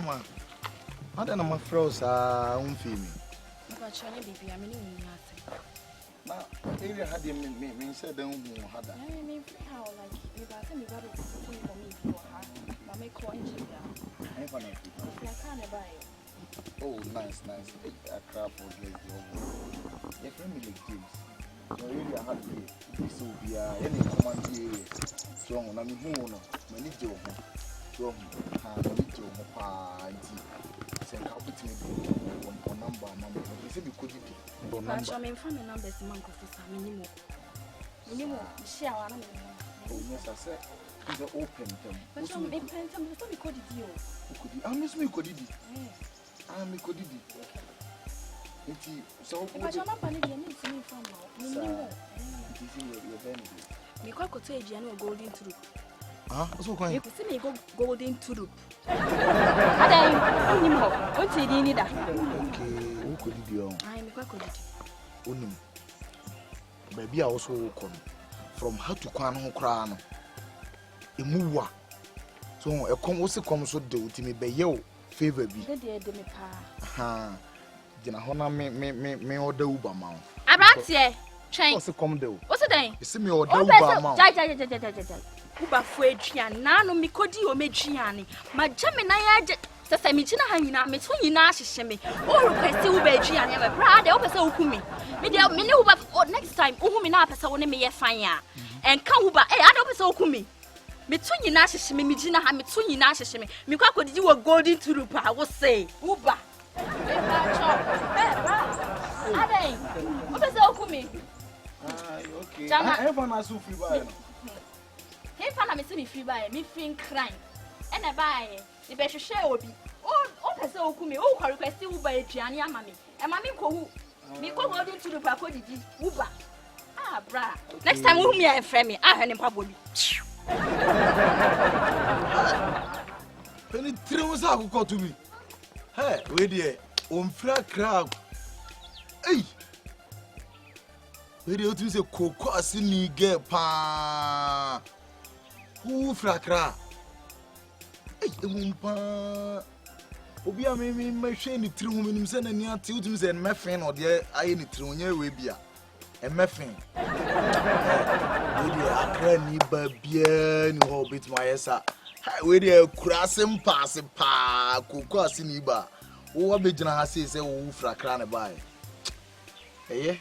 Mama, I don't know my froze unfeel me. But you baby, I mean nothing. Now, area had him said, don't have that. I mean, how like if I tell me about it for me for her, but make call engine down. I can't buy it. Oh, nice. A crap for the your family games. So, area had this will be any command area. Strong, I mean, who no, many joke. Strong, many joke. Send out with me on number, Mamma. You said you could do. But I mean, from the numbers, monk of minimum. Minimum, share one. Oh, yes, I said, it's an open term. But some big pentom, so we could do. I miss me, could it be? I mean, could it be? So, but you're not planning to meet me from now. You could say, General Golden Troop. So going to see me go Golden Troop. I don't know. What's it in that? Okay, who could it be? I'm quite good. Maybe I also come from how to Kwan Crown. A mowa. So a come also comes so do to me by your favor be. Ha. Then I honor me order Uber mount. I brought here. Change. What's the come do? What's the day? You see me order Uber mount. Uba Fuegian, Nano Mikodi or Megiani. My Gemini, the Semitina Hangina, Miss Wina Shimmy, or Pessi Ubegian, ever proud, open so Ukumi. Media Minuba or next time, Umina Pesone me a fire. And Kauba, I don't so Ukumi. Between Nashimi, Mijina, Hamituni Nashimi, Mikako, did you a golden turupa? I will say, Uba. Ade, what is Ukumi? Okay, I have an Asufi by. He found me free by me feeling crying. And I buy the best share will be all the so me, oh, request you by Gianni, mammy. And mammy, who me go to the Pacodi, Uba. Ah, bra. Next time, whom you and friend me, I had him probably. Penny throws out go to me. Hey, wait there, frack crab. Hey, where do you say cocoa sini get pa? Who fracra? Hey, umpa. Obia me machine it through him, send a near tilts and meffin or the I any through near Wabia. A meffin. I can't need baby, no hobbit my essa. Where they crossing passing pa, cocoa siniba. Oh, a big general says, oh, fracra by. Eh?